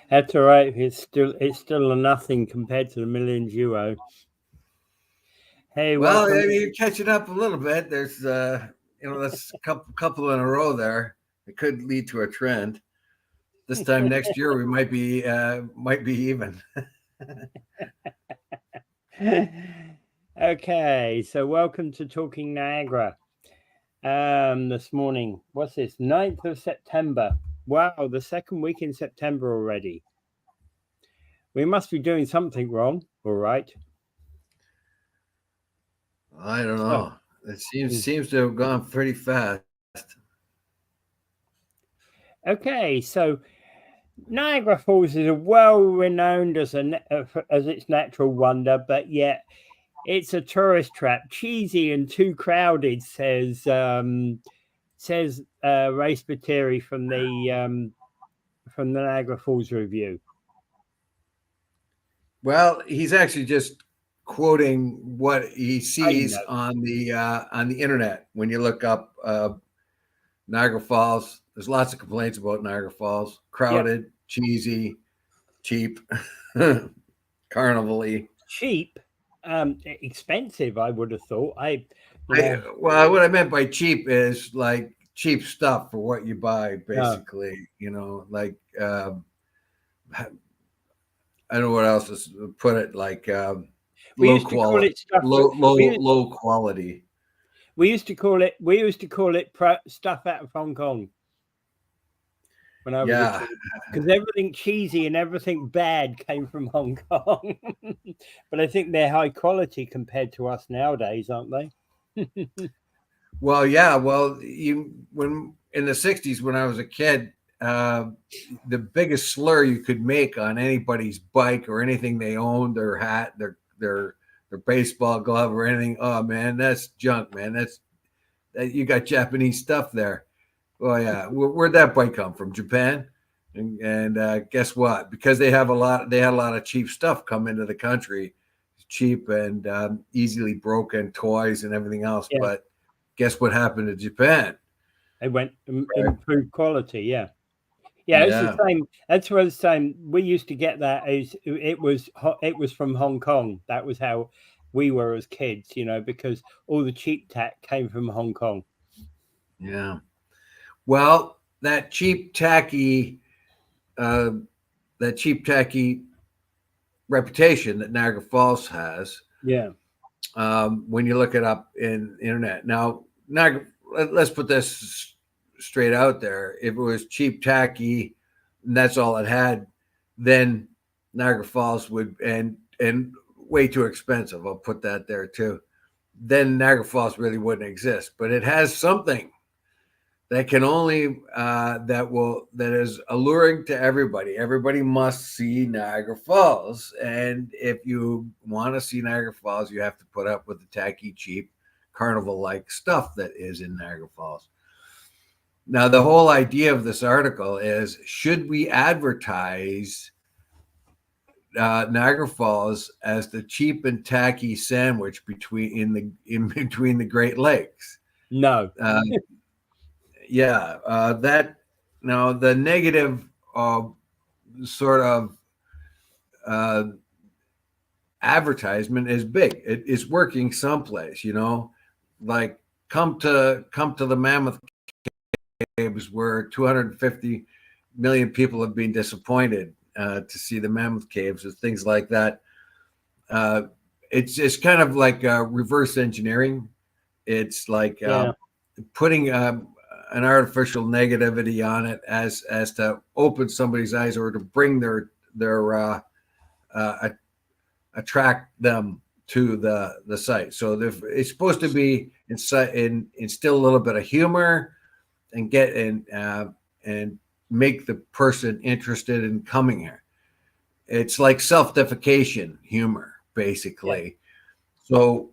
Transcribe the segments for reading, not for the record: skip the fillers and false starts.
That's all right. It's still a nothing compared to the millions you owe. Hey, Well, welcome. I mean, you're catching up a little bit. There's, that's a couple in a row there. It could lead to a trend. This time next year, we might be even. Okay, so welcome to Talking Niagara. This morning, what's this? 9th of September. Wow, the second week in September already. We must be doing something wrong, all right? I don't know. It seems to have gone pretty fast. Okay, so Niagara Falls is well renowned as its natural wonder, but yet it's a tourist trap, cheesy and too crowded, says Ray Spiteri from the Niagara Falls Review. Well, he's actually just quoting what he sees on the internet. When you look up Niagara Falls, there's lots of complaints about Niagara Falls: crowded, yep. Cheesy, cheap, carnival-y. Cheap, expensive. I would have thought. What I meant by cheap is like cheap stuff for what you buy, basically. Like I don't know what else to put it, like low quality, low quality. We used to call it stuff out of Hong Kong when I was a kid, because everything cheesy and everything bad came from Hong Kong. But I think they're high quality compared to us nowadays, aren't they? Well, yeah. Well, when in the 60s, when I was a kid, the biggest slur you could make on anybody's bike or anything they owned, their hat, their baseball glove or anything. Oh man, that's junk, man. That you got Japanese stuff there. Oh yeah, where'd that bike come from? Japan. And guess what? Because they had a lot of cheap stuff come into the country, cheap and easily broken toys and everything else. Yeah. But guess what happened to Japan? They went improved quality. Yeah. Yeah, it's the same. That's what I was saying. We used to get that. It was from Hong Kong. That was how we were as kids, because all the cheap tack came from Hong Kong. Yeah. Well, that cheap tacky reputation that Niagara Falls has. Yeah. When you look it up in the internet now, Niagara. Let's put this straight out there. If it was cheap tacky and that's all it had, then Niagara Falls would and way too expensive. I'll put that there too. Then Niagara Falls really wouldn't exist. But it has something that can only that is alluring to everybody. Everybody must see Niagara Falls. And if you want to see Niagara Falls, you have to put up with the tacky, cheap, carnival-like stuff that is in Niagara Falls. Now, the whole idea of this article is: should we advertise Niagara Falls as the cheap and tacky sandwich between the Great Lakes? No. That now the negative sort of advertisement is big. It is working someplace, like come to the Mammoth Caves, where 250 million people have been disappointed to see the Mammoth Caves and things like that. It's kind of like reverse engineering. It's like putting an artificial negativity on it as to open somebody's eyes or to bring their attract them to the site. So it's supposed to be instill a little bit of humor and get and make the person interested in coming here. It's like self-deprecation humor, basically. Yeah. So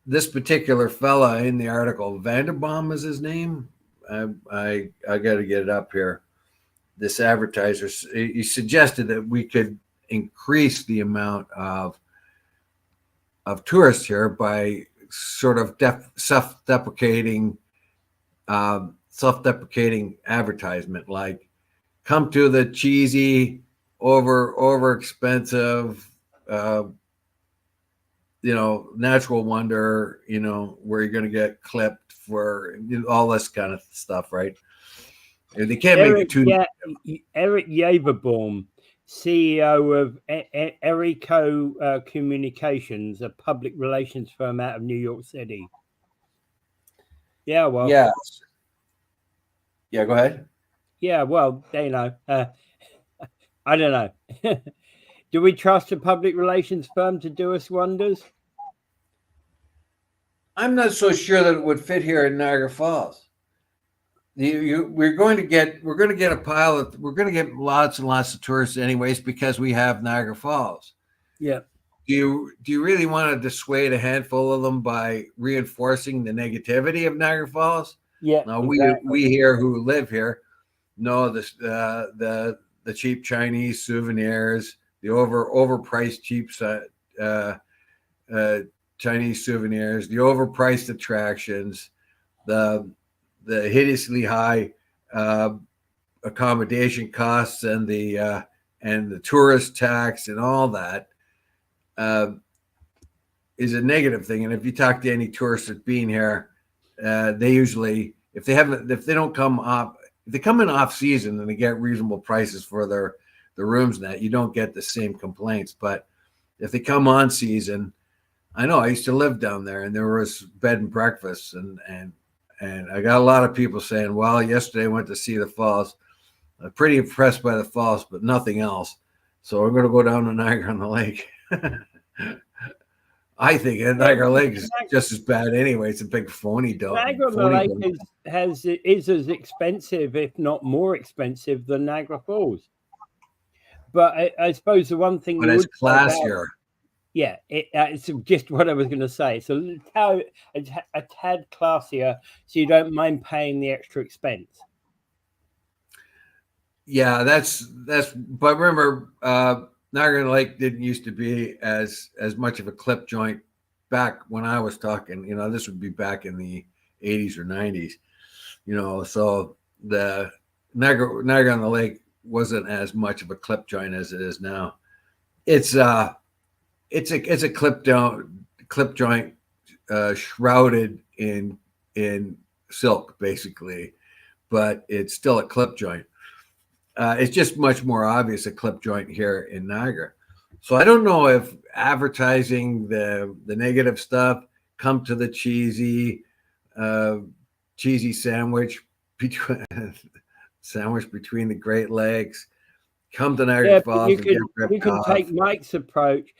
this particular fella in the article, Vanderbaum is his name. I got to get it up here. This advertiser, he suggested that we could increase the amount of tourists here by sort of self-deprecating self-deprecating advertisement, like come to the cheesy, over expensive, natural wonder, where you're going to get clipped for all this kind of stuff, right? They can't make it too. Eric Yaverbaum, CEO of Erico Communications, a public relations firm out of New York City. Yeah, well. Yeah. Yeah, go ahead. Yeah, well, I don't know. Do we trust a public relations firm to do us wonders? I'm not so sure that it would fit here in Niagara Falls. We're going to get a pile of, we're going to get lots and lots of tourists anyways, because we have Niagara Falls. Yeah. Do you really want to dissuade a handful of them by reinforcing the negativity of Niagara Falls? Yeah. Now we here who live here know this, the cheap Chinese souvenirs, the overpriced cheap Chinese souvenirs, the overpriced attractions, the hideously high accommodation costs, and the tourist tax and all that is a negative thing. And if you talk to any tourists that's been here, they usually, if they come in off season and they get reasonable prices for the rooms, and that, you don't get the same complaints. But if they come on season, I know I used to live down there, and there was bed and breakfast, and I got a lot of people saying, well, yesterday I went to see the falls. I'm pretty impressed by the falls, but nothing else. So I'm going to go down to Niagara on the Lake. I think Niagara Lake is just as bad anyway. It's a big phony dome. Niagara on the Lake is as expensive, if not more expensive, than Niagara Falls. But I suppose the one thing, but it's classier. It's just what I was going to say. So a tad classier, so you don't mind paying the extra expense. Yeah, that's. But remember, Niagara Lake didn't used to be as much of a clip joint back when I was talking. This would be back in the 80s or 90s. So the Niagara on the Lake wasn't as much of a clip joint as it is now. It's a clip joint shrouded in silk, basically, but it's still a clip joint. It's just much more obvious a clip joint here in Niagara. So I don't know if advertising the negative stuff, come to the cheesy sandwich between the Great Lakes, come to Niagara Falls. You can take Mike's approach,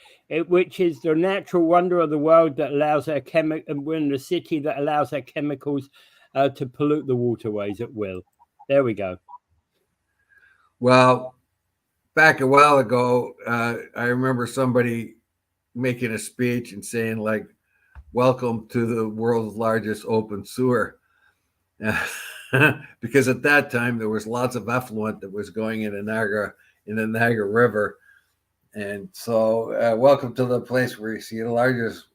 which is the natural wonder of the world that allows our we're in the city that allows our chemicals to pollute the waterways at will. There we go. Well, back a while ago, I remember somebody making a speech and saying, like, welcome to the world's largest open sewer. Because at that time, there was lots of effluent that was going in the Niagara River. And so welcome to the place where you see the largest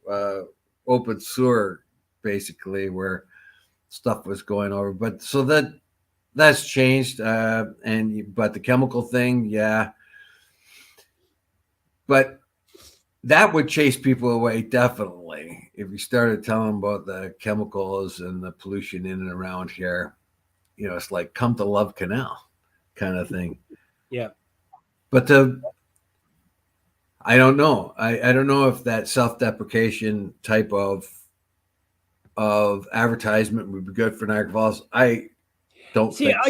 open sewer, basically, where stuff was going over. But so that's changed, but the chemical thing, yeah. But that would chase people away, definitely, if you started telling them about the chemicals and the pollution in and around here. It's like come to Love Canal kind of thing. Yeah. But I don't know. I don't know if that self-deprecation type of advertisement would be good for Niagara Falls. I don't think so.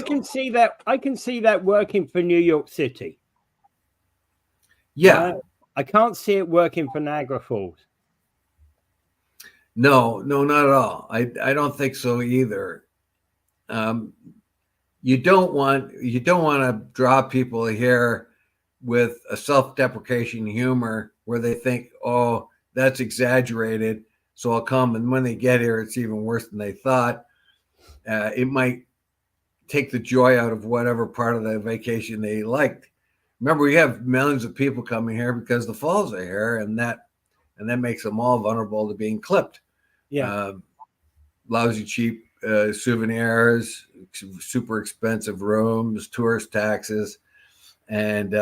I can see that working for New York City. Yeah. I can't see it working for Niagara Falls. No, not at all. I don't think so either. You don't want to draw people here with a self-deprecation humor where they think, oh, that's exaggerated, so I'll come. And when they get here, it's even worse than they thought. It might take the joy out of whatever part of the vacation they liked. Remember, we have millions of people coming here because the falls are here, and that makes them all vulnerable to being clipped. Yeah. Lousy, cheap souvenirs, super expensive rooms, tourist taxes, and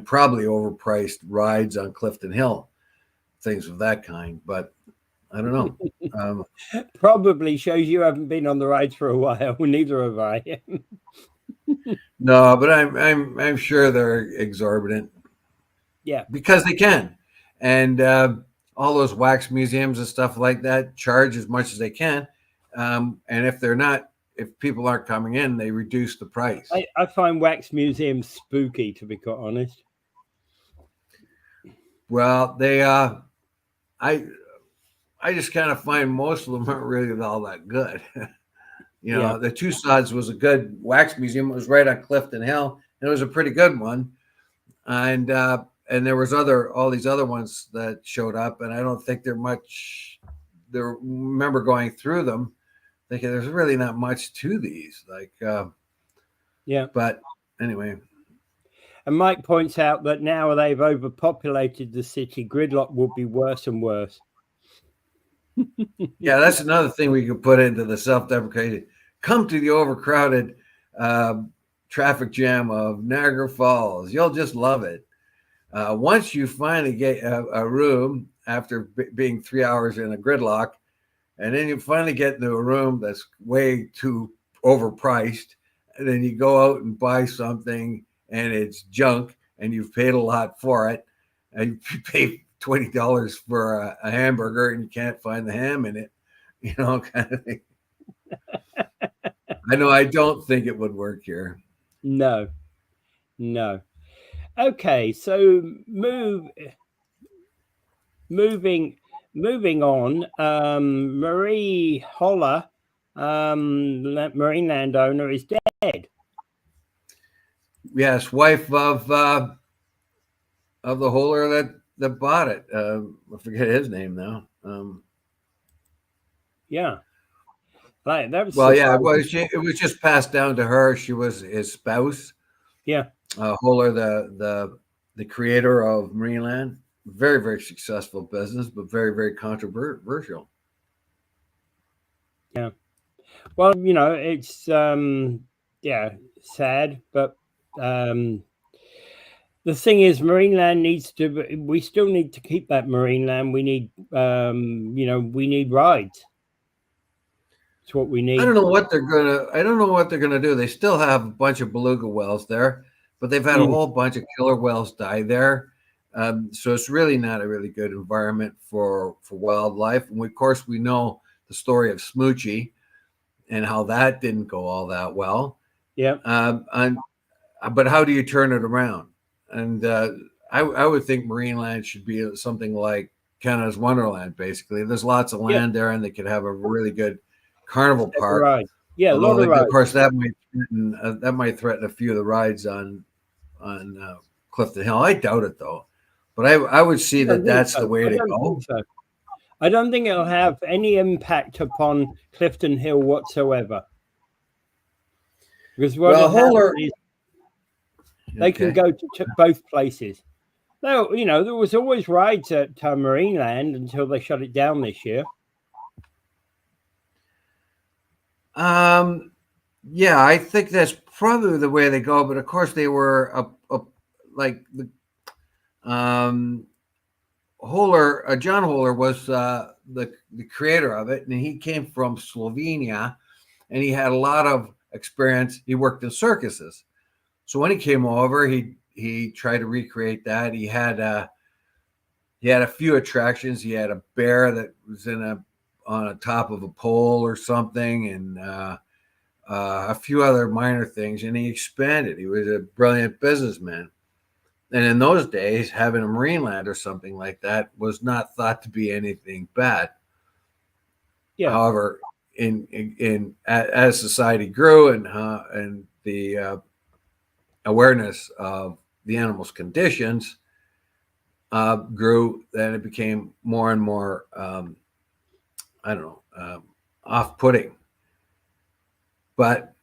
probably overpriced rides on Clifton Hill, things of that kind. But I don't know. Probably shows you haven't been on the rides for a while. Neither have I. No, but I'm sure they're exorbitant. Yeah, because they can, and all those wax museums and stuff like that charge as much as they can, and if people aren't coming in, they reduce the price. I find wax museums spooky, to be quite honest. Well, I just kind of find most of them aren't really all that good. The Tucson's was a good wax museum. It was right on Clifton Hill, and it was a pretty good one. And there was all these other ones that showed up, and I don't think they're much. Remember going through them, thinking there's really not much to these. But anyway. And Mike points out that now they've overpopulated the city, gridlock will be worse and worse. Yeah, that's another thing we could put into the self-deprecating. Come to the overcrowded traffic jam of Niagara Falls. You'll just love it. Once you finally get a room after being 3 hours in a gridlock, and then you finally get into a room that's way too overpriced, and then you go out and buy something and it's junk and you've paid a lot for it, and you pay $20 for a hamburger and you can't find the ham in it, kind of thing. I know, I don't think it would work here. No. Okay, so moving on. Marie Holler, Marineland owner, is dead. Yes, wife of the Holler that bought it. I forget his name now. Yeah. Right, that was it was just passed down to her. She was his spouse. Yeah. Holler, the creator of Marineland, very, very successful business, but very, very controversial. Yeah. Well, it's sad, but the thing is, Marineland we still need to keep that Marineland. We need, we need rides. It's what we need. I don't know what they're gonna do. They still have a bunch of beluga whales there, but they've had a whole bunch of killer whales die there. So it's really not a really good environment for wildlife. And of course, we know the story of Smoochie and how that didn't go all that well. Yeah. But how do you turn it around? And I would think Marineland should be something like Canada's Wonderland. Basically, there's lots of land there, and they could have a really good carnival park. Right. Yeah, a lot of rides. Of course, that might threaten a few of the rides on Clifton Hill. I doubt it though, but I would see that's the way to go. I don't think it'll have any impact upon Clifton Hill whatsoever. Because they can go to both places. Now, there was always rides at Marineland until they shut it down this year. Yeah, I think that's probably the way they go. But of course, they were Holler. John Holler was the creator of it, and he came from Slovenia, and he had a lot of experience. He worked in circuses, so when he came over, he tried to recreate that. He had a few attractions. He had a bear that was on a top of a pole or something, and a few other minor things, and he expanded. He was a brilliant businessman. And in those days, having a Marineland or something like that was not thought to be anything bad. Yeah. However, as society grew and the awareness of the animal's conditions grew, then it became more and more off-putting. But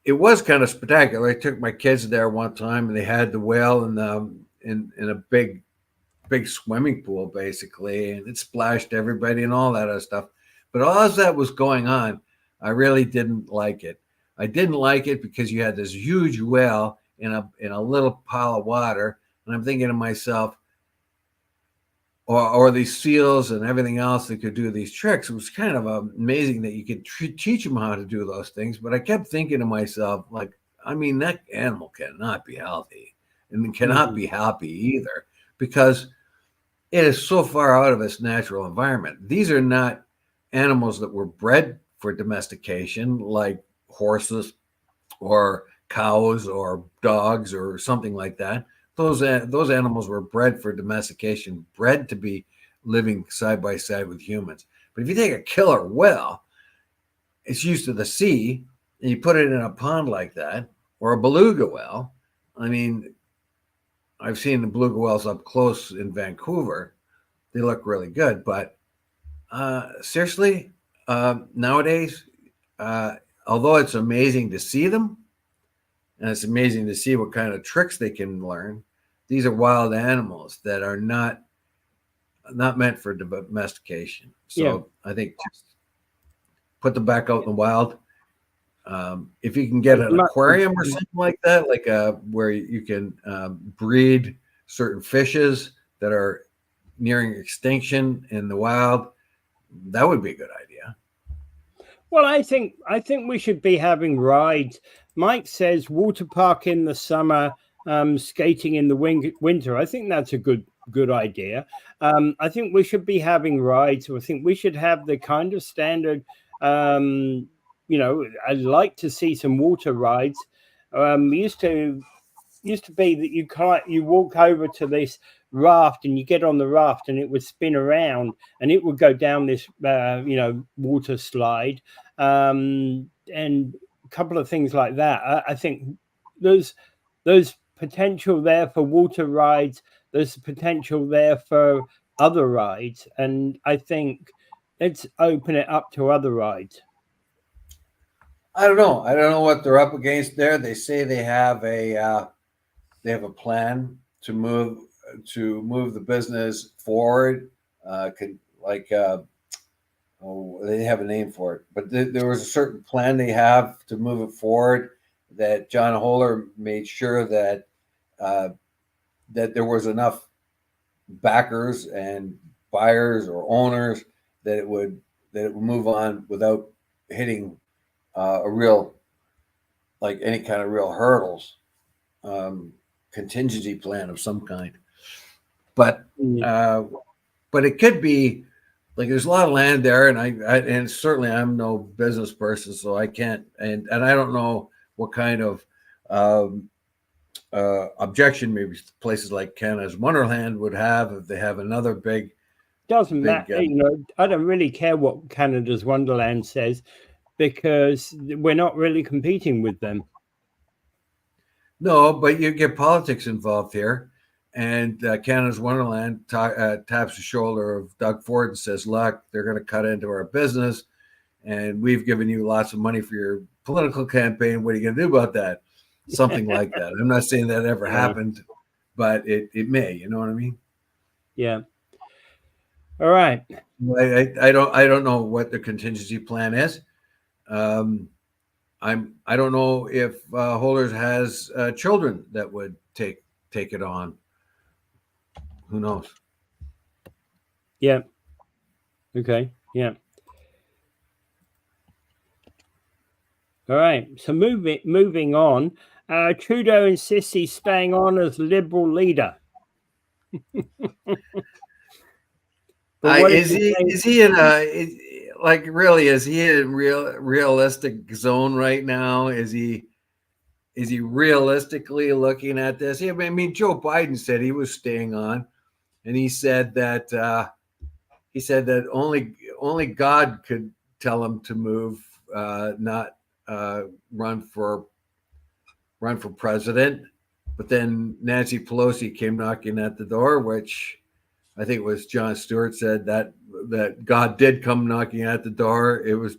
it was kind of spectacular. I took my kids there one time, and they had the whale in a big swimming pool, basically, and it splashed everybody and all that other stuff. But all as that was going on, I really didn't like it. I didn't like it because you had this huge whale in a little pile of water, and I'm thinking to myself, or these seals and everything else that could do these tricks. It was kind of amazing that you could teach them how to do those things. But I kept thinking to myself, like, I mean, that animal cannot be healthy and cannot be happy either, because it is so far out of its natural environment. These are not animals that were bred for domestication, like horses or cows or dogs or something like that. Those animals were bred for domestication, bred to be living side by side with humans. But if you take a killer whale, it's used to the sea, and you put it in a pond like that, or a beluga whale. I mean, I've seen the beluga whales up close in Vancouver. They look really good, but seriously, nowadays, although it's amazing to see them, and it's amazing to see what kind of tricks they can learn, these are wild animals that are not meant for domestication. So I think just put them back out in the wild. If you can get an aquarium or something like that, like where you can breed certain fishes that are nearing extinction in the wild, that would be a good idea. Well, I think we should be having rides. Mike says water park in the summer, skating in the winter. I think that's a good idea. I think we should be having rides. I think we should have the kind of standard. You know, I'd like to see some water rides. Used to be that you walk over to this raft and you get on the raft and it would spin around and it would go down this water slide, and a couple of things like that. I think there's potential there for water rides. There's potential there for other rides, and I think let's open it up to other rides. I don't know. I don't know what they're up against there. They say they have a plan to move the business forward. They have a name for it, but there was a certain plan they have to move it forward. That John Holler made sure that that there was enough backers and buyers or owners that it would move on without hitting a real, like any kind of real hurdles, contingency plan of some kind. But it could be like there's a lot of land there, and certainly I'm no business person, so I can't, and I don't know what kind of objection maybe places like Canada's Wonderland would have if they have another big. Doesn't matter, I don't really care what Canada's Wonderland says, because we're not really competing with them. No, but you get politics involved here, and Canada's Wonderland taps the shoulder of Doug Ford and says, "Look, they're going to cut into our business, and we've given you lots of money for your political campaign. What are you going to do about that?" Something like that. I'm not saying that ever happened, but it may. You know what I mean? Yeah. All right. I don't know what the contingency plan is. I don't know if Holders has children that would take it on. Who knows? Yeah. Okay. Yeah. All right. So moving on. Trudeau insists he's staying on as Liberal leader. Is he in realistic zone right now? Is he realistically looking at this? I mean, Joe Biden said he was staying on, and he said that only God could tell him to move, not run for president. But then Nancy Pelosi came knocking at the door, which I think it was Jon Stewart said that God did come knocking at the door. It was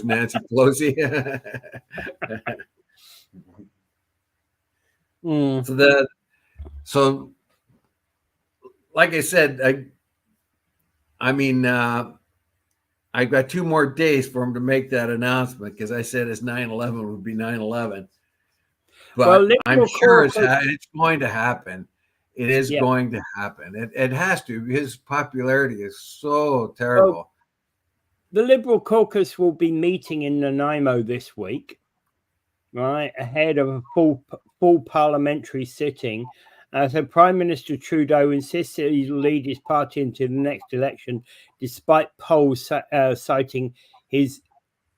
Nancy Pelosi. So like I said, I mean, I've got 2 more days for him to make that announcement because I said his 9/11 would be 9/11. But I'm sure it's going to happen. It is going to happen. It has to. His popularity is so terrible. Well, the Liberal caucus will be meeting in Nanaimo this week, right, ahead of a full parliamentary sitting. So Prime Minister Trudeau insists that he will lead his party into the next election, despite polls citing his,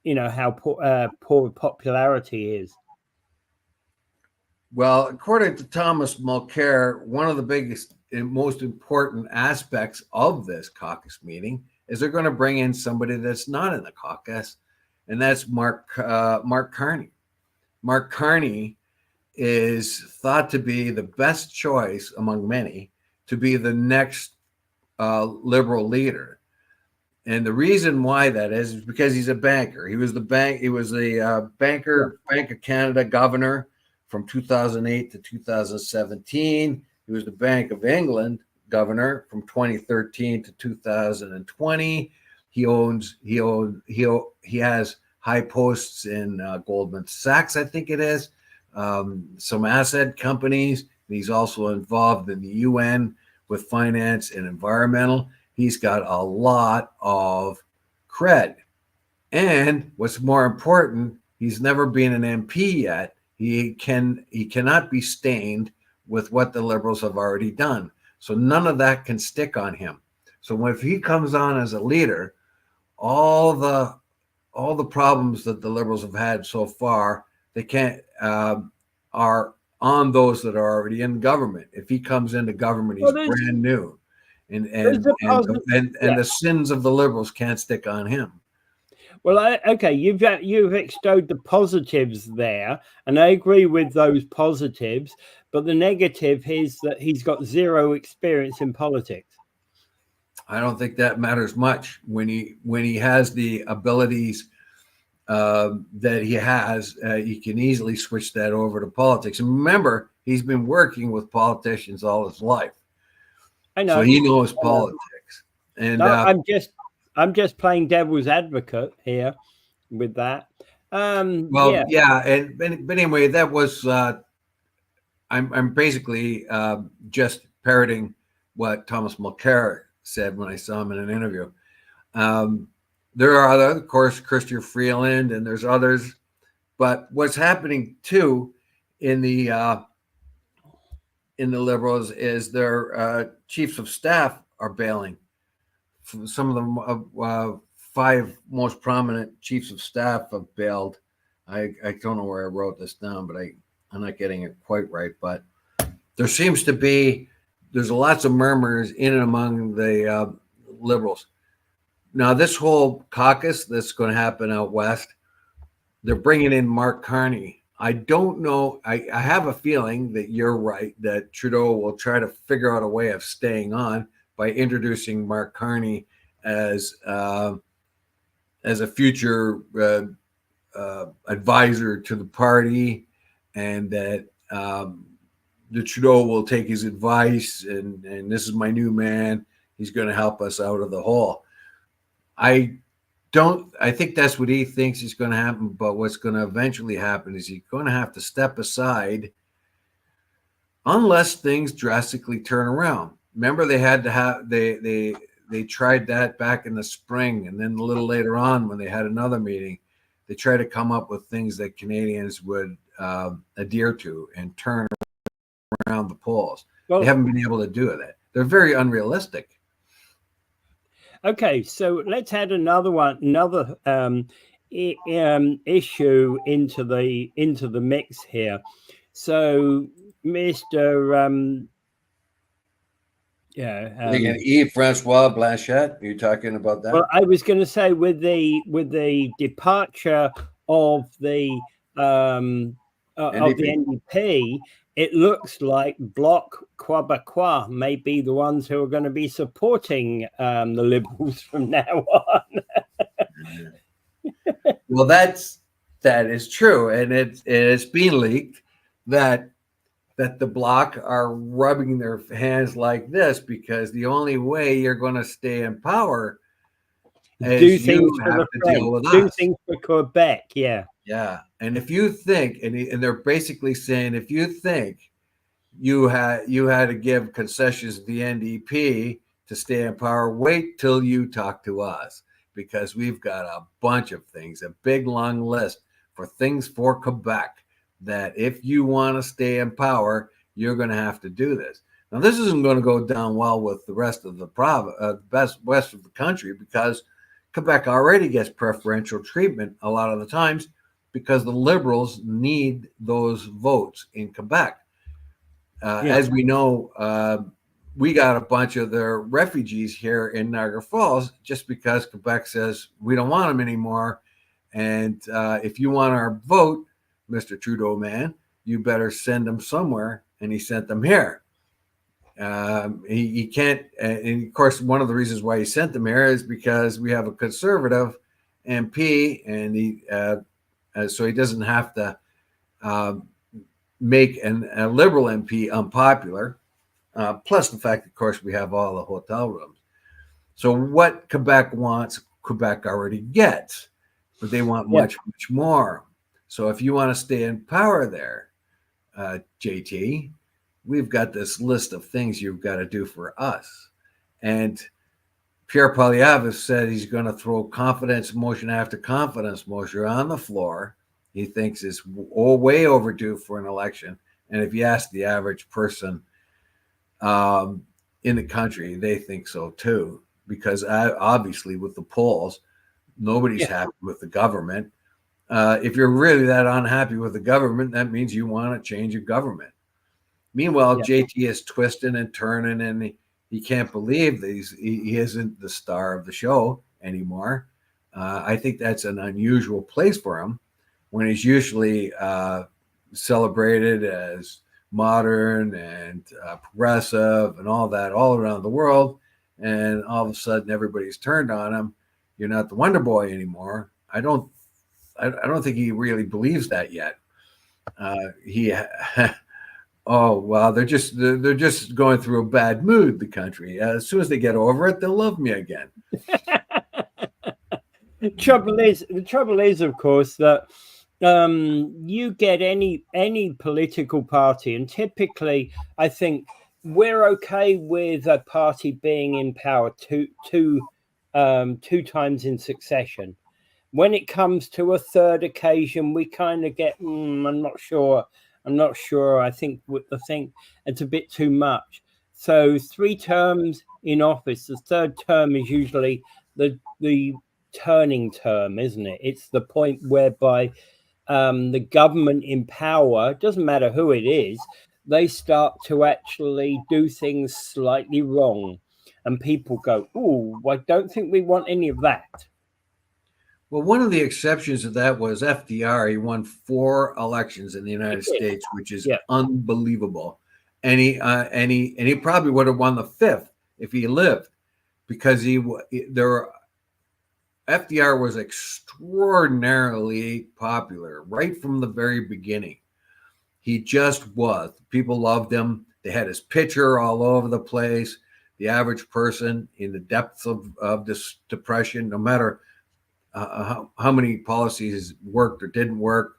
how poor popularity is. Well, according to Thomas Mulcair, one of the biggest and most important aspects of this caucus meeting is they're going to bring in somebody that's not in the caucus, and that's Mark Carney. Mark Carney is thought to be the best choice among many to be the next Liberal leader. And the reason why that is because he's a banker. He was the banker, Bank of Canada governor from 2008 to 2017. He was the Bank of England governor from 2013 to 2020. He has high posts in Goldman Sachs, I think it is, some asset companies. He's also involved in the UN with finance and environmental. He's got a lot of cred. And what's more important, he's never been an MP yet. He cannot be stained with what the Liberals have already done. So none of that can stick on him. So if he comes on as a leader, all the problems that the Liberals have had so far, they can't are on those that are already in government. If he comes into government, he's brand new, and the sins of the Liberals can't stick on him. Well, okay, you've extolled the positives there, and I agree with those positives. But the negative is that he's got zero experience in politics. I don't think that matters much when he has the abilities that he has. He can easily switch that over to politics. And remember, he's been working with politicians all his life. I know. So he knows politics. And no, I'm just playing devil's advocate here with that. But anyway, that was I'm basically just parroting what Thomas Mulcair said when I saw him in an interview. There are other, of course, Chrystia Freeland, and there's others. But what's happening too in the Liberals is their chiefs of staff are bailing. Some of them, 5 most prominent chiefs of staff have bailed. I don't know where I wrote this down, but I'm not getting it quite right. But there seems to be, there's lots of murmurs in and among the Liberals. Now, this whole caucus that's going to happen out west, they're bringing in Mark Carney. I don't know. I have a feeling that you're right, that Trudeau will try to figure out a way of staying on by introducing Mark Carney as a future advisor to the party, and that the Trudeau will take his advice, and this is my new man. He's going to help us out of the hole. I think that's what he thinks is going to happen, but what's going to eventually happen is he's going to have to step aside unless things drastically turn around. Remember, they had to have they tried that back in the spring, and then a little later on when they had another meeting, they tried to come up with things that Canadians would adhere to and turn around the polls. Well, they haven't been able to do that. They're very unrealistic. Okay, so let's add another issue into the mix here. So, Mr. Yves Francois Blanchette, are you talking about that? Well, I was going to say with the departure of the NDP, it looks like Bloc Québécois may be the ones who are going to be supporting the Liberals from now on. Well, that is true, and it's been leaked that the Bloc are rubbing their hands like this because the only way you're going to stay in power do things for the to French, deal with do us. things for Quebec. Yeah. Yeah. And if you think, and they're basically saying, if you think you had to give concessions to the NDP to stay in power, wait till you talk to us, because we've got a bunch of things, a big long list for things for Quebec, that if you want to stay in power, you're going to have to do this. Now, this isn't going to go down well with the rest of the west of the country, because Quebec already gets preferential treatment a lot of the times, because the Liberals need those votes in Quebec. As we know, we got a bunch of their refugees here in Niagara Falls just because Quebec says we don't want them anymore. And if you want our vote, Mr. Trudeau man, you better send them somewhere. And he sent them here. He can't. And of course, one of the reasons why he sent them here is because we have a conservative MP, and so he doesn't have to make a liberal MP unpopular. Plus the fact, of course, we have all the hotel rooms. So what Quebec wants, Quebec already gets, but they want much more. So if you want to stay in power there, JT, we've got this list of things you've got to do for us. And Pierre Poilievre said he's going to throw confidence motion after confidence motion on the floor. He thinks it's way overdue for an election. And if you ask the average person in the country, they think so too, because obviously with the polls, nobody's happy with the government. If you're really that unhappy with the government, that means you want to change your government. Meanwhile, JT is twisting and turning, and he can't believe that he isn't the star of the show anymore. I think that's an unusual place for him, when he's usually celebrated as modern and progressive and all that all around the world. And all of a sudden, everybody's turned on him. You're not the Wonder Boy anymore. I don't think he really believes that yet. Oh, well, they're just going through a bad mood, the country. As soon as they get over it, they'll love me again. The trouble is, of course, that you get any political party, and typically, I think we're okay with a party being in power two times in succession. When it comes to a third occasion, we kind of get, I'm not sure. I think it's a bit too much. So 3 terms in office. The third term is usually the turning term, isn't it? It's the point whereby the government in power, doesn't matter who it is, they start to actually do things slightly wrong. And people go, oh, I don't think we want any of that. Well, one of the exceptions to that was FDR. He won 4 elections in the United States, which is unbelievable. And he probably would have won the 5th if he lived, because FDR was extraordinarily popular right from the very beginning. He just was. People loved him. They had his picture all over the place. The average person in the depths of this depression, no matter how many policies worked or didn't work,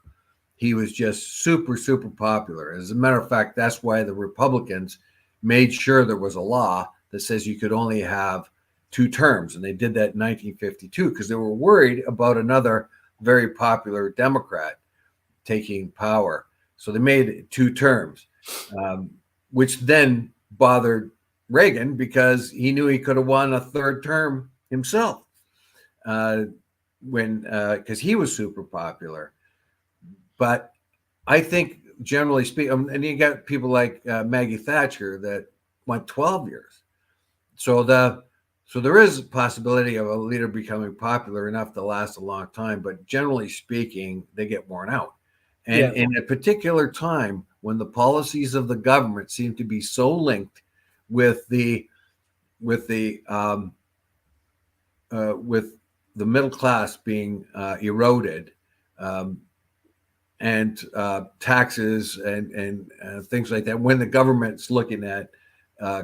he was just super, super popular. As a matter of fact, that's why the Republicans made sure there was a law that says you could only have 2 terms. And they did that in 1952 because they were worried about another very popular Democrat taking power. So they made it 2 terms, which then bothered Reagan because he knew he could have won a 3rd term himself. Because he was super popular. But I think, generally speaking, and you got people like Maggie Thatcher that went 12 years. So there is a possibility of a leader becoming popular enough to last a long time, but generally speaking, they get worn out. And in a particular time when the policies of the government seem to be so linked with the middle class being eroded, and taxes and things like that, when the government's looking at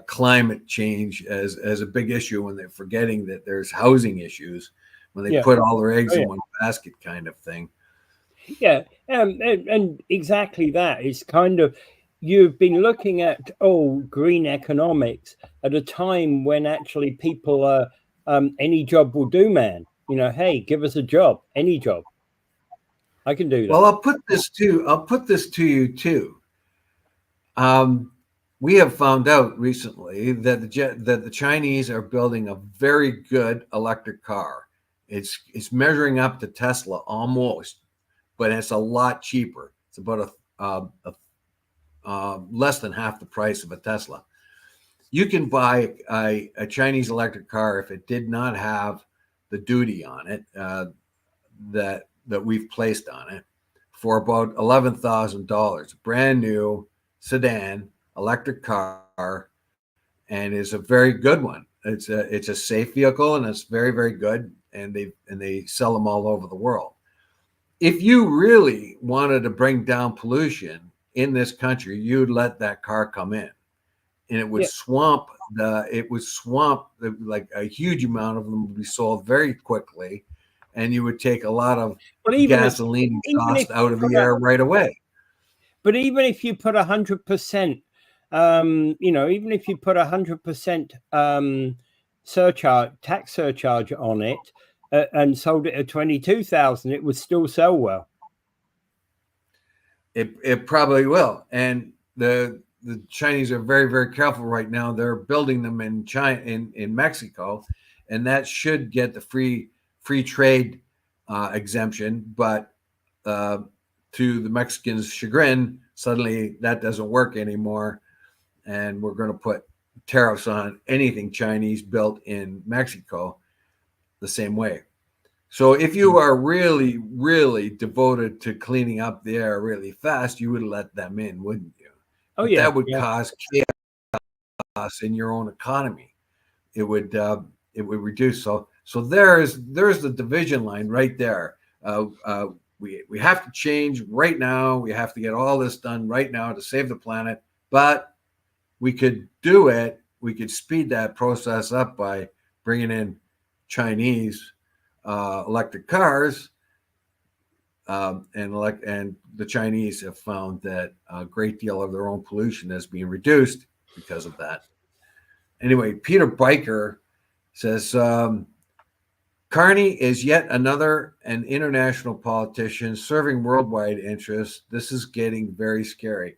climate change as a big issue, when they're forgetting that there's housing issues, when they put all their eggs in one basket, kind of thing. Yeah, and exactly that. It's kind of, you've been looking at green economics at a time when actually people are any job will do, man. Hey, give us a job, any job. I can do that. Well, I'll put this to you too. We have found out recently that the Chinese are building a very good electric car. It's measuring up to Tesla almost, but it's a lot cheaper. It's about less than half the price of a Tesla. You can buy a Chinese electric car if it did not have the duty on it that we've placed on it for about $11,000. Brand new sedan electric car, and is a very good one. It's a safe vehicle, and it's very, very good. And they sell them all over the world. If you really wanted to bring down pollution in this country, you'd let that car come in, and it would swamp like a huge amount of them would be sold very quickly, and you would take a lot of gasoline cost out of the air right away. But even if you put 100%, even if you put 100% tax surcharge on it and sold it at 22,000, it would still sell well. It probably will. And the Chinese are very, very careful right now. They're building them in China, in Mexico, and that should get the free trade exemption. But to the Mexicans' chagrin, suddenly that doesn't work anymore, and we're going to put tariffs on anything Chinese built in Mexico the same way. So if you are really, really devoted to cleaning up the air really fast, you would let them in, wouldn't you? That would cause chaos in your own economy. It would reduce. So there's the division line right there. We have to change right now. We have to get all this done right now to save the planet. But we could do it. We could speed that process up by bringing in Chinese electric cars, and the Chinese have found that a great deal of their own pollution is being reduced because of that. Anyway, Peter Biker says, Carney is yet another an international politician serving worldwide interests. This is getting very scary.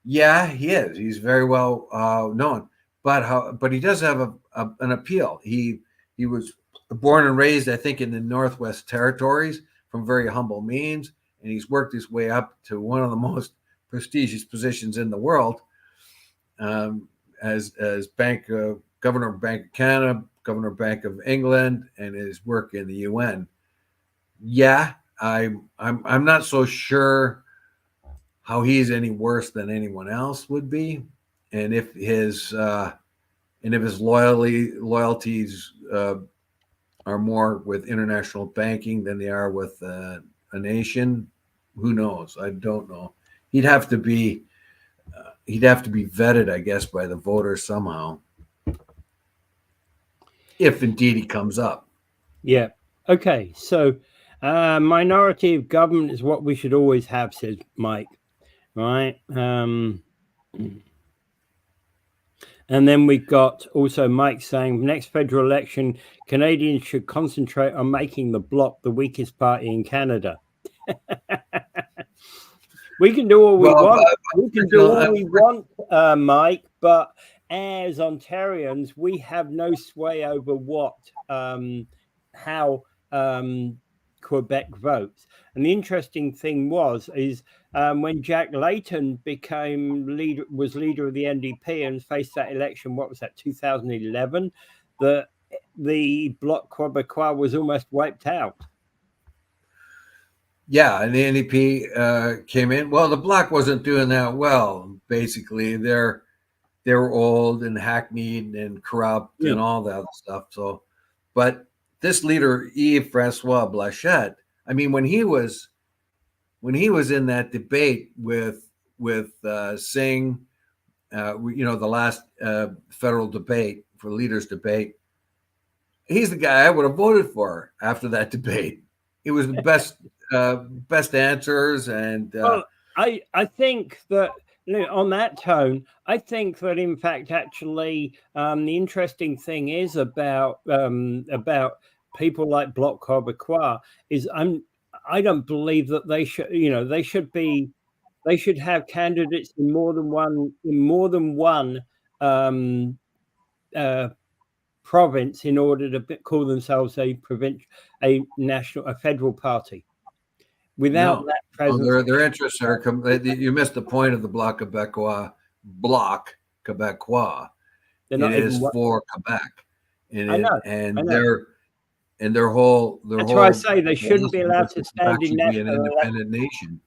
Yeah, he is. He's very well known, but he does have an appeal. He was born and raised, I think, in the Northwest Territories from very humble means, and he's worked his way up to one of the most prestigious positions in the world, as Governor of Bank of Canada, Governor of Bank of England, and his work in the UN. Yeah, I'm not so sure how he's any worse than anyone else would be, and if his loyalties are more with international banking than they are with a nation, who knows? I don't know. He'd have to be vetted, I guess, by the voters somehow, if indeed he comes up. Yeah. Okay. So, minority of government is what we should always have, says Mike. Right. And then we've got also Mike saying, next federal election, Canadians should concentrate on making the Bloc the weakest party in Canada. We can do all we want. We can do all we want, Mike, but as Ontarians, we have no sway over how Quebec votes. And the interesting thing is when Jack Layton was leader of the NDP and faced that election, what was that, 2011? The Bloc Québécois was almost wiped out. Yeah, and the NDP came in. Well, the Bloc wasn't doing that well. Basically, they were old and hackneyed and corrupt and all that other stuff. So, but this leader, Yves-François Blanchet, I mean, when he was in that debate with Singh, the last federal debate for leaders debate, he's the guy I would have voted for after that debate. He was the best answers, and well, I think that on that tone, I think that in fact, actually, the interesting thing is about people like Bloc Québécois is I don't believe that they should, they should have candidates in more than one province in order to call themselves a federal party. Without that presence, their interests are. You missed the point of the Bloc Québécois. Bloc Québécois. It is for Quebec, and their whole. That's why I say they shouldn't be allowed to stand in an independent nation.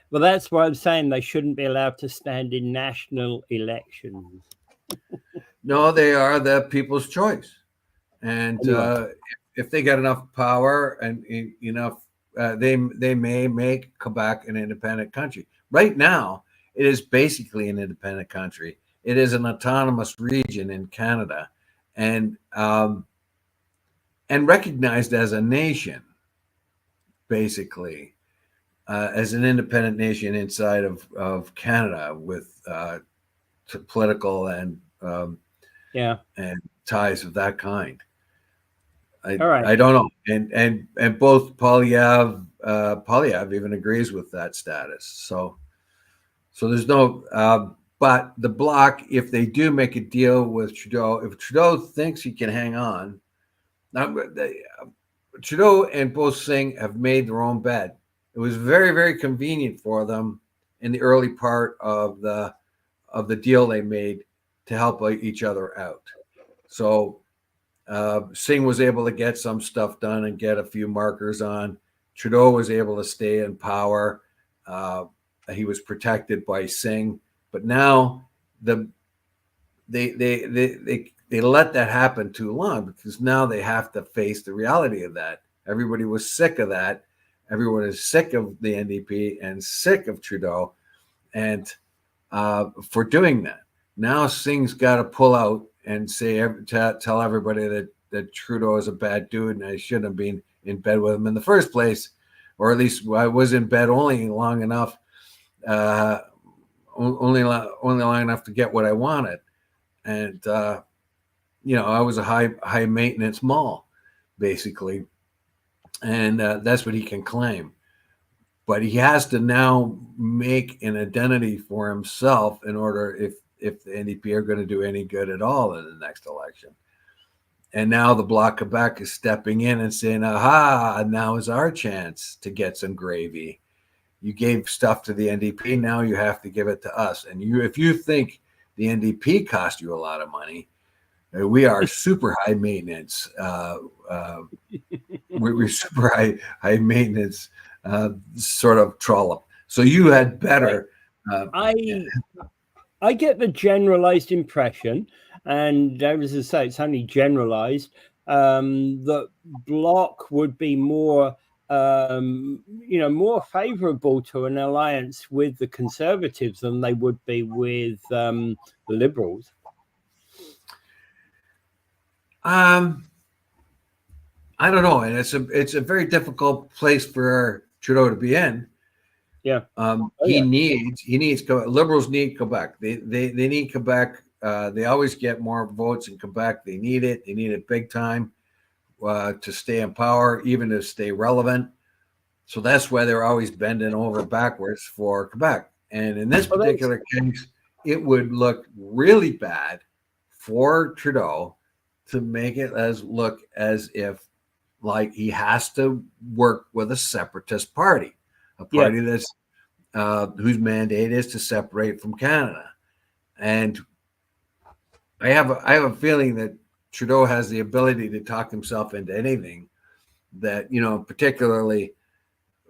Well, that's why I'm saying they shouldn't be allowed to stand in national elections. No, they are the people's choice, and if they get enough power and enough, they may make Quebec an independent country. Right now, it is basically an independent country. It is an autonomous region in Canada, and recognized as a nation, basically, as an independent nation inside of Canada with political and and ties of that kind. I don't know, and both Poilievre even agrees with that status. So there's no. But the Bloc, if they do make a deal with Trudeau, if Trudeau thinks he can hang on, now Trudeau and both Singh have made their own bed. It was very, very convenient for them in the early part of the deal they made to help each other out. So Singh was able to get some stuff done and get a few markers on. Trudeau was able to stay in power. He was protected by Singh, but now they let that happen too long, because now they have to face the reality of that. Everybody was sick of that. Everyone is sick of the NDP and sick of Trudeau, and for doing that. Now Singh's got to pull out and tell everybody that Trudeau is a bad dude and I shouldn't have been in bed with him in the first place, or at least I was in bed only long enough, only long enough to get what I wanted, and I was a high maintenance mall, basically, and that's what he can claim. But he has to now make an identity for himself in order, if the NDP are going to do any good at all in the next election. And now the Bloc Quebec is stepping in and saying, aha, now is our chance to get some gravy. You gave stuff to the NDP, now you have to give it to us. And if you think the NDP cost you a lot of money, we are super high maintenance. We're super high maintenance sort of trollop. So you had better. I get the generalized impression, and as I say, it's only generalized, that Bloc would be more, more favorable to an alliance with the Conservatives than they would be with the Liberals. I don't know, and it's a very difficult place for Trudeau to be in. Yeah. He needs Liberals need Quebec. They need Quebec. They always get more votes in Quebec. They need it. They need it big time to stay in power, even to stay relevant. So that's why they're always bending over backwards for Quebec. And in this particular case, it would look really bad for Trudeau to make it look as if like he has to work with a separatist party. A party that's whose mandate is to separate from Canada, and I have a feeling that Trudeau has the ability to talk himself into anything. That particularly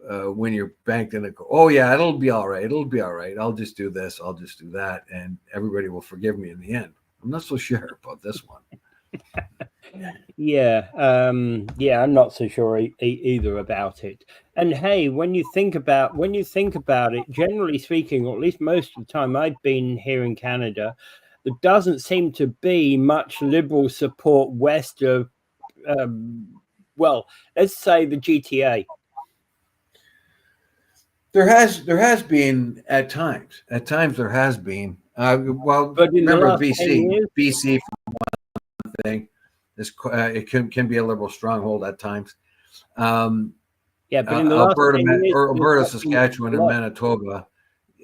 when you're banked in it'll be all right. It'll be all right. I'll just do this. I'll just do that, and everybody will forgive me in the end. I'm not so sure about this one. I'm not so sure either about it. And hey, when you think about it, generally speaking, or at least most of the time I've been here in Canada, there doesn't seem to be much Liberal support west of well, let's say the GTA. There has been at times. At times there has been. Well, But in remember the last 10 years, BC for one thing. It can be a liberal stronghold at times. yeah, but in the last 10 years, Alberta, Saskatchewan, and Manitoba.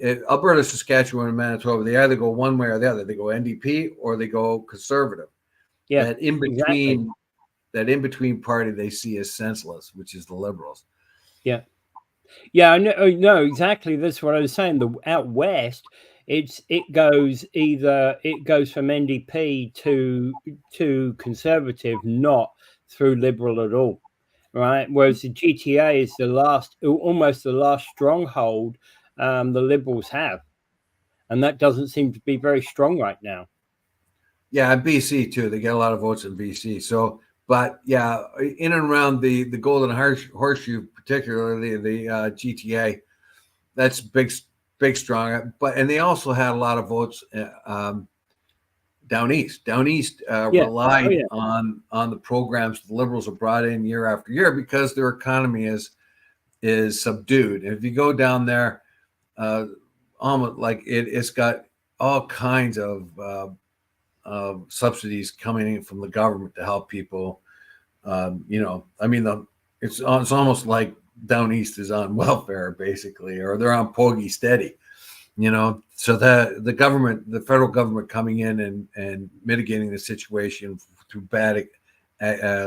Alberta, Saskatchewan, and Manitoba, they either go one way or the other. They go NDP or they go Conservative. Yeah, that in between, exactly. that in between party they see as senseless, which is the Liberals. Yeah, yeah, I know exactly. That's what I was saying. The out west, it goes from NDP to Conservative, not through Liberal at all, right? Whereas the GTA is almost the last stronghold the Liberals have, and that doesn't seem to be very strong right now. Yeah, BC too. They get a lot of votes in BC. So, but yeah, in and around the Golden Horseshoe, particularly the GTA, that's big, strong. And they also had a lot of votes down east. Down east relied on the programs the Liberals have brought in year after year because their economy is subdued. And if you go down there, almost like it's got all kinds of subsidies coming in from the government to help people. I mean, it's almost like down east is on welfare basically, or they're on Poggy steady. So the government, the federal government coming in and mitigating the situation through bad,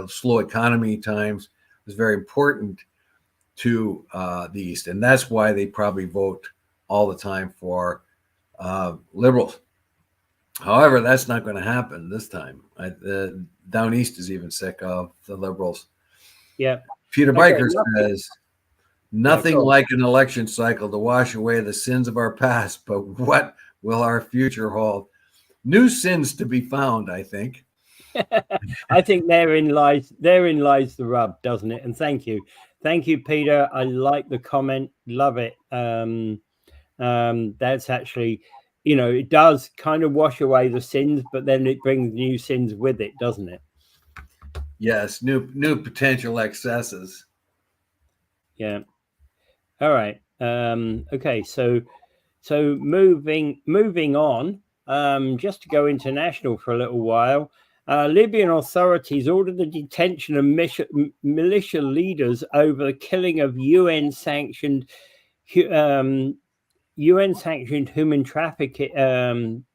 slow economy times was very important to the East. And that's why they probably vote all the time for Liberals. However, that's not going to happen this time. Down East is even sick of the Liberals. Yeah. Peter Biker says, nothing like an election cycle to wash away the sins of our past, but what will our future hold? New sins to be found, I think. I think therein lies the rub, doesn't it? And thank you, Peter. I like the comment, love it. That's actually, it does kind of wash away the sins, but then it brings new sins with it, doesn't it? Yes, new potential excesses. Yeah. All right. Okay. So moving on. Just to go international for a little while. Libyan authorities ordered the detention of militia leaders over the killing of UN-sanctioned human trafficking.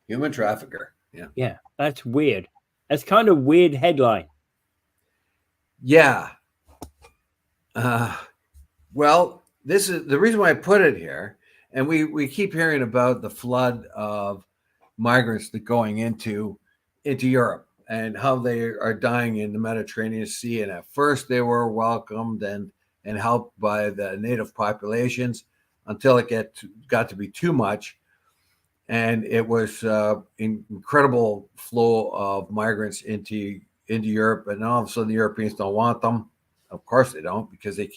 Human trafficker. Yeah. Yeah, that's weird. That's kind of weird headline. Yeah. Well, this is the reason why I put it here. And we keep hearing about the flood of migrants that going into Europe and how they are dying in the Mediterranean Sea. And at first they were welcomed and helped by the native populations until it got to be too much. And it was incredible flow of migrants into Europe. And all of a sudden the Europeans don't want them. Of course they don't, because they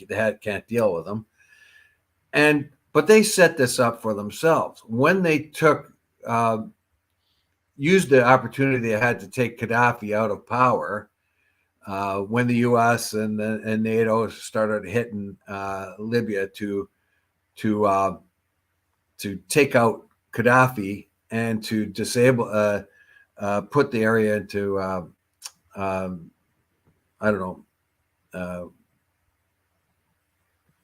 can't deal with them. But they set this up for themselves. When they used the opportunity they had to take Gaddafi out of power, when the U.S. and NATO started hitting Libya to take out Gaddafi and to disable, put the area into,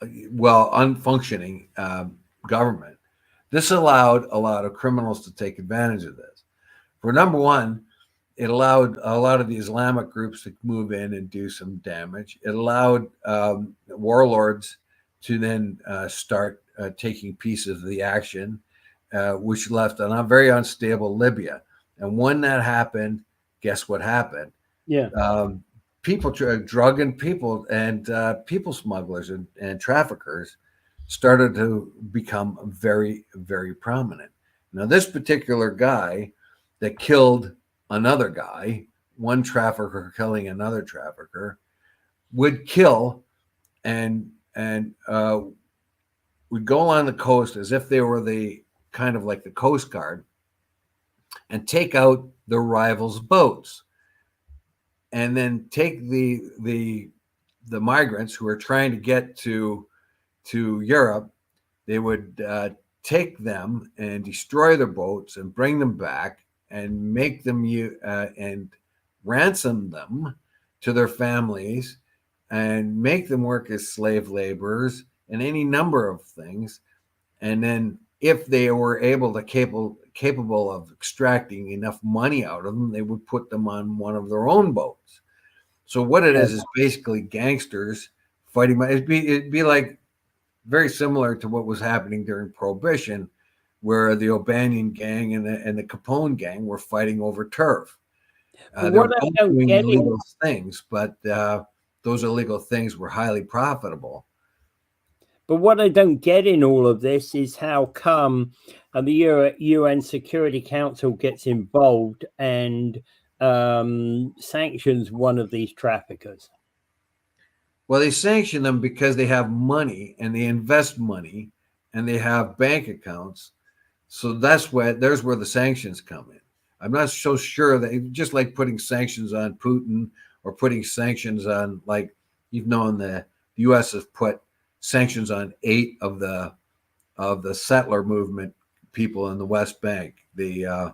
unfunctioning government. This allowed a lot of criminals to take advantage of this. For number one, it allowed a lot of the Islamic groups to move in and do some damage. It allowed warlords to then start taking pieces of the action, which left a very unstable Libya. And when that happened, guess what happened? Yeah. People, drug and people, and people smugglers and traffickers started to become very, very prominent. Now, this particular guy that killed another guy, one trafficker killing another trafficker, would kill and would go along the coast as if they were the kind of like the Coast Guard and take out the rivals' boats. and then take the migrants who are trying to get to Europe. They would take them and destroy their boats and bring them back and make them and ransom them to their families and make them work as slave laborers and any number of things. And then if they were capable of extracting enough money out of them, they would put them on one of their own boats. So what it is basically gangsters fighting. It'd be like very similar to what was happening during Prohibition, where the O'Banion gang and the Capone gang were fighting over turf. They're both doing illegal things, but those illegal things were highly profitable. But what I don't get in all of this is how come the UN Security Council gets involved and sanctions one of these traffickers. Well, they sanction them because they have money and they invest money and they have bank accounts. So there's where the sanctions come in. I'm not so sure that, just like putting sanctions on Putin or putting sanctions on, like, you've known the U.S. has put sanctions on 8 of the settler movement people in the West Bank, the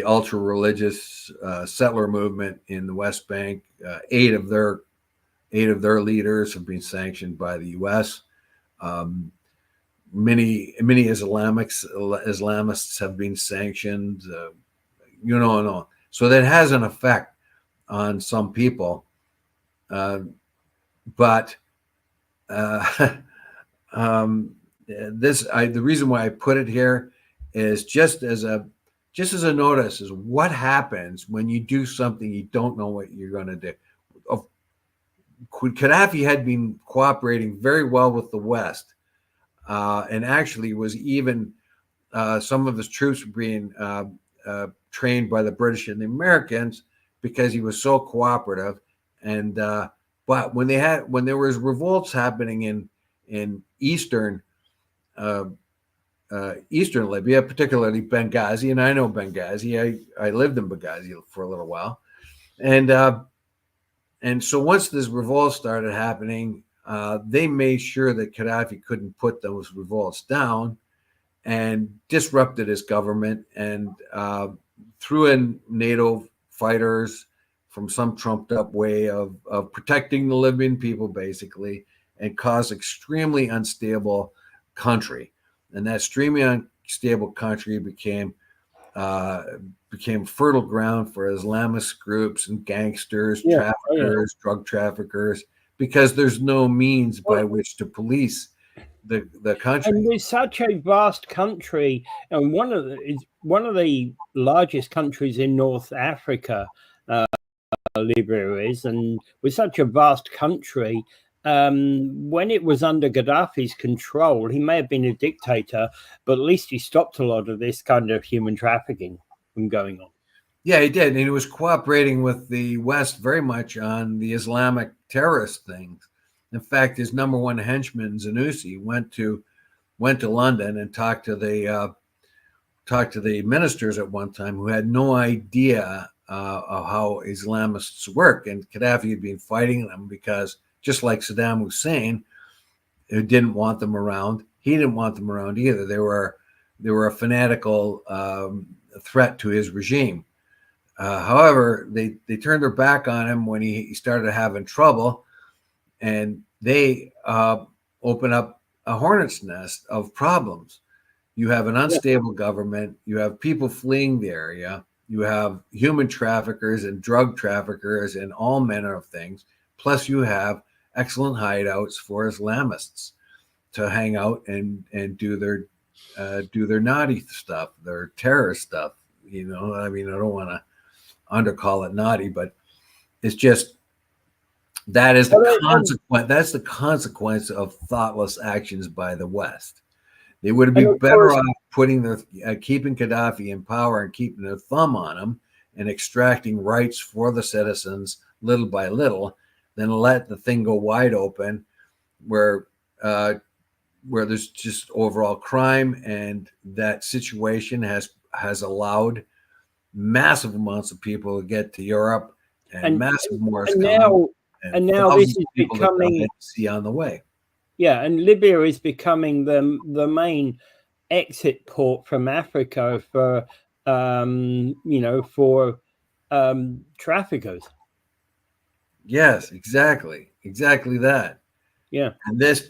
ultra religious settler movement in the West Bank. 8 of their leaders have been sanctioned by the U.S. Many Islamists have been sanctioned. So that has an effect on some people. The reason why I put it here is just as a notice is what happens when you do something you don't know what you're going to do. Gaddafi had been cooperating very well with the West, and actually was even some of his troops were being trained by the British and the Americans because he was so cooperative. And but when there was revolts happening in eastern Libya, particularly Benghazi, and I know Benghazi. I lived in Benghazi for a little while, and so once this revolt started happening, they made sure that Gaddafi couldn't put those revolts down, and disrupted his government, and threw in NATO fighters from some trumped up way of protecting the Libyan people, basically, and caused extremely unstable country. And that extremely unstable country became fertile ground for Islamist groups and gangsters, traffickers, drug traffickers, because there's no means by which to police the country. And with such a vast country, and one of the largest countries in North Africa, Libya is, and with such a vast country, when it was under Gaddafi's control, he may have been a dictator, but at least he stopped a lot of this kind of human trafficking from going on. Yeah, he did. And he was cooperating with the West very much on the Islamic terrorist things. In fact, his number one henchman, Zanussi, went to London and talked to the ministers at one time who had no idea of how Islamists work. And Gaddafi had been fighting them because, just like Saddam Hussein, who didn't want them around, he didn't want them around either. They were a fanatical threat to his regime. However, they turned their back on him when he started having trouble, and they open up a hornet's nest of problems. You have an unstable government. You have people fleeing the area. You have human traffickers and drug traffickers and all manner of things. Plus, you have excellent hideouts for Islamists to hang out and do their naughty stuff, their terrorist stuff. I mean, I don't want to undercall it naughty, but it's just that is the consequence. That's the consequence of thoughtless actions by the West. They would have been better off keeping Gaddafi in power and keeping their thumb on him and extracting rights for the citizens little by little than let the thing go wide open, where there's just overall crime, and that situation has allowed massive amounts of people to get to Europe and massive wars and coming, and now this is becoming see on the way. Yeah, and Libya is becoming the main exit port from Africa for traffickers. Yes, exactly that. Yeah, and this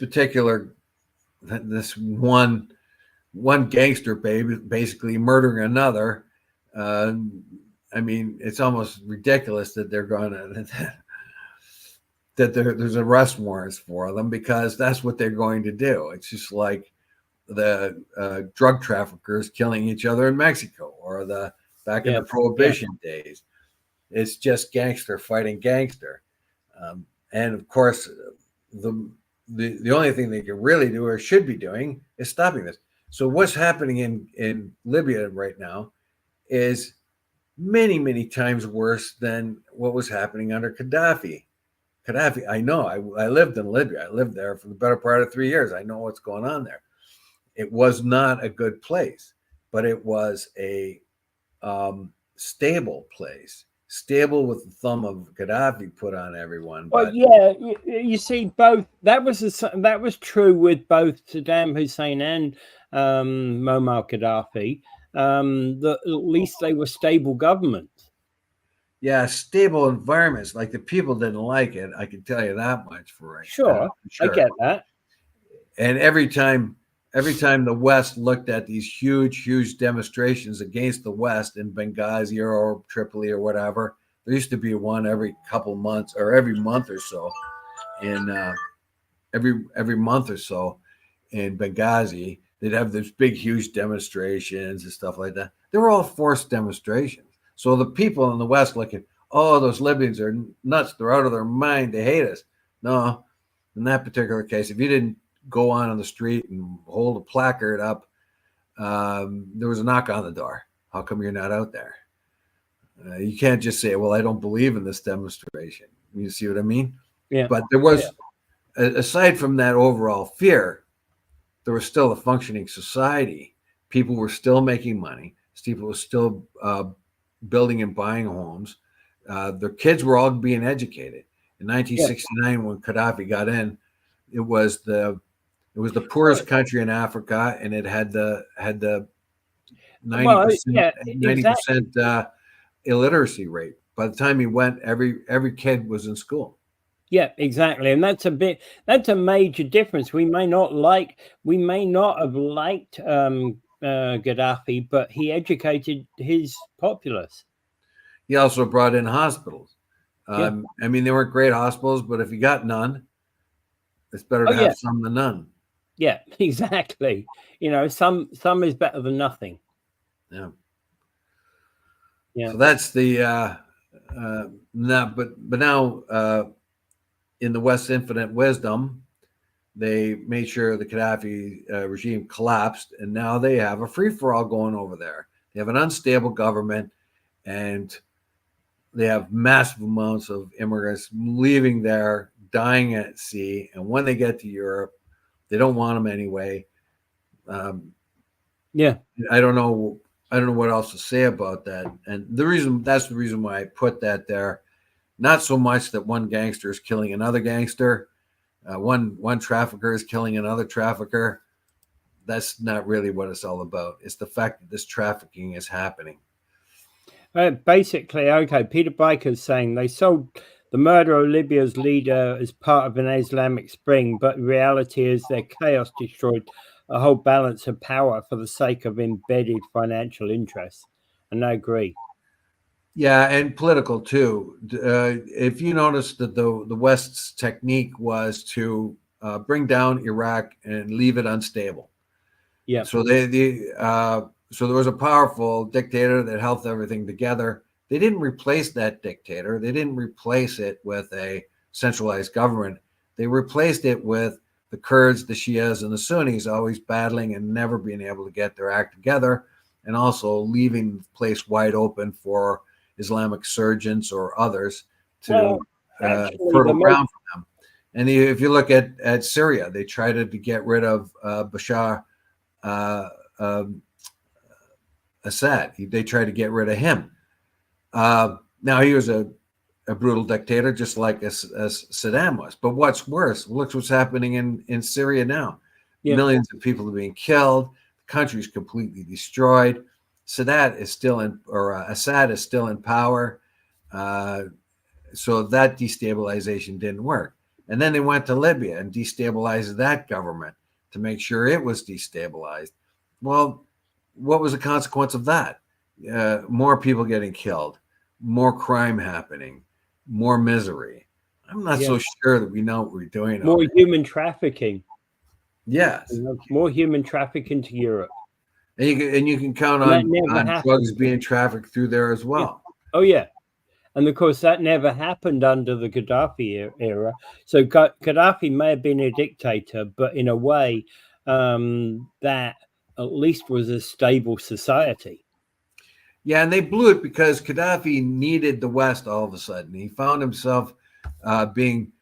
one gangster basically murdering another. I mean, it's almost ridiculous that they're going to that there's arrest warrants for them, because that's what they're going to do. It's just like the drug traffickers killing each other in Mexico, or back in the Prohibition days. It's just gangster fighting gangster, and of course, the only thing they can really do, or should be doing, is stopping this. So what's happening in Libya right now is many, many times worse than what was happening under Gaddafi. I know. I lived in Libya. I lived there for the better part of 3 years. I know what's going on there. It was not a good place, but it was a stable place. Stable with the thumb of Gaddafi put on everyone. Well, yeah, you see, both that was true with both Saddam Hussein and Muammar Gaddafi. At least they were stable governments. Yeah, stable environments. Like, the people didn't like it. I can tell you that much for right. Sure, I get that. And every time the West looked at these huge demonstrations against the West in Benghazi or Tripoli or whatever, there used to be one every couple months, or every month or so, in every month or so in Benghazi. They'd have these big, huge demonstrations and stuff like that. They were all forced demonstrations. So the people in the West looking, oh, those Libyans are nuts. They're out of their mind. They hate us. No, in that particular case, if you didn't go on the street and hold a placard up, there was a knock on the door. How come you're not out there? You can't just say, well, I don't believe in this demonstration. You see what I mean? Yeah. But there was, aside from that overall fear, there was still a functioning society. People were still making money. People were still building and buying homes. Their kids were all being educated. In 1969, when Gaddafi got in, it was the poorest country in Africa, and it had the 90% illiteracy rate. By the time he went, every kid was in school. Yeah, exactly, and that's a major difference. We may not have liked Gaddafi, but he educated his populace. He also brought in hospitals. I mean, they weren't great hospitals, but if you got none, it's better to have some than none. Yeah, exactly. Some is better than nothing. Yeah. Yeah. So that's the now in the West's infinite wisdom, they made sure the Gaddafi regime collapsed, and now they have a free-for-all going over there. They have an unstable government, and they have massive amounts of immigrants leaving there, dying at sea, and when they get to Europe, they don't want them anyway. Yeah, I don't know what else to say about that. And that's the reason why I put that there. Not so much that one gangster is killing another gangster, one trafficker is killing another trafficker. That's not really what it's all about. It's the fact that this trafficking is happening. Basically, Peter Biker's saying they sold the murder of Libya's leader as part of an Islamic Spring, but reality is their chaos destroyed a whole balance of power for the sake of embedded financial interests. And I agree. Yeah, and political too. If you notice that the West's technique was to bring down Iraq and leave it unstable. Yeah. So so there was a powerful dictator that held everything together. They didn't replace that dictator. They didn't replace it with a centralized government. They replaced it with the Kurds, the Shias, and the Sunnis always battling and never being able to get their act together, and also leaving the place wide open for Islamic surgeons or others to fertile ground for them. And if you look at Syria, they tried to get rid of Bashar Assad. They tried to get rid of him. Now he was a a brutal dictator, just like as Saddam was. But what's worse, look what's happening in Syria now. Yeah. Millions of people are being killed. The country is completely destroyed. Assad is still in power. So that destabilization didn't work. And then they went to Libya and destabilized that government to make sure it was destabilized. Well, what was the consequence of that? More people getting killed, more crime happening, more misery. I'm not so sure that we know what we're doing. More human trafficking. Yes. More human trafficking to Europe. And you can count on drugs being trafficked through there as well. Yeah. Oh, yeah. And of course, that never happened under the Gaddafi era. So Gaddafi may have been a dictator, but in a way that at least was a stable society. Yeah, and they blew it because Gaddafi needed the West all of a sudden. He found himself being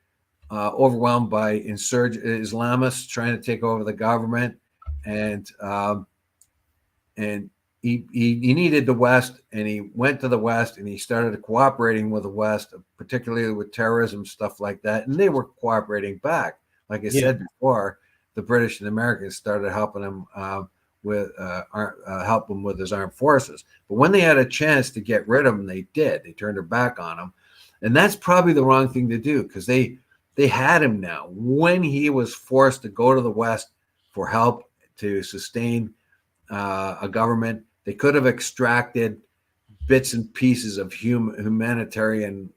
overwhelmed by Islamists trying to take over the government, and he needed the West, and he went to the West, and he started cooperating with the West, particularly with terrorism, stuff like that, and they were cooperating back. Like I said before, the British and Americans started helping him help him with his armed forces. But when they had a chance to get rid of him, they did. They turned their back on him, and that's probably the wrong thing to do because they had him now. When he was forced to go to the West for help to sustain a government, they could have extracted bits and pieces of humanitarian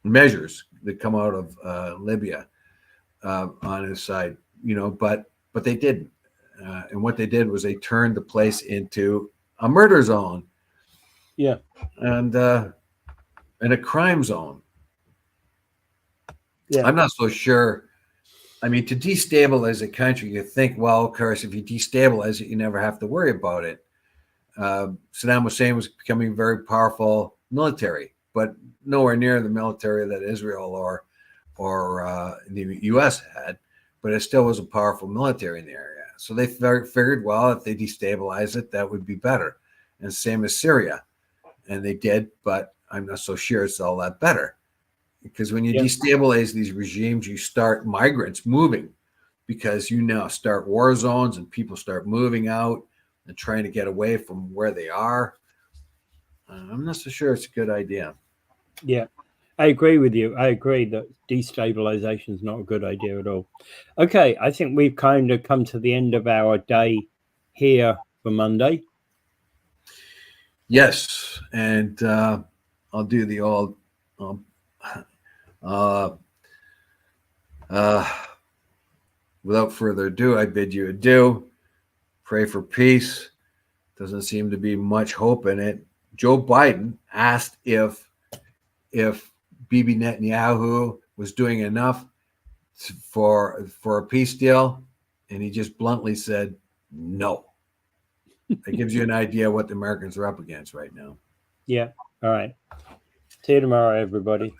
measures that come out of Libya on his side, but they didn't. And what they did was they turned the place into a murder zone. Yeah. And a crime zone. Yeah. I'm not so sure. I mean, to destabilize a country, you think, well, of course, if you destabilize it, you never have to worry about it. Saddam Hussein was becoming a very powerful military, but nowhere near the military that Israel or the U.S. had, but it still was a powerful military in the area. So they figured, well, if they destabilize it, that would be better. And same as Syria. And they did, but I'm not so sure it's all that better. Because when you destabilize these regimes, you start migrants moving because you now start war zones and people start moving out and trying to get away from where they are. I'm not so sure it's a good idea. Yeah, I agree with you. I agree that destabilization is not a good idea at all. Okay, I think we've kind of come to the end of our day here for Monday. Yes, and I'll do the old without further ado, I bid you adieu. Pray for peace. Doesn't seem to be much hope in it. Joe Biden asked if Bibi Netanyahu was doing enough for a peace deal, and he just bluntly said no. That gives you an idea what the Americans are up against right now. Yeah. All right. See you tomorrow, everybody.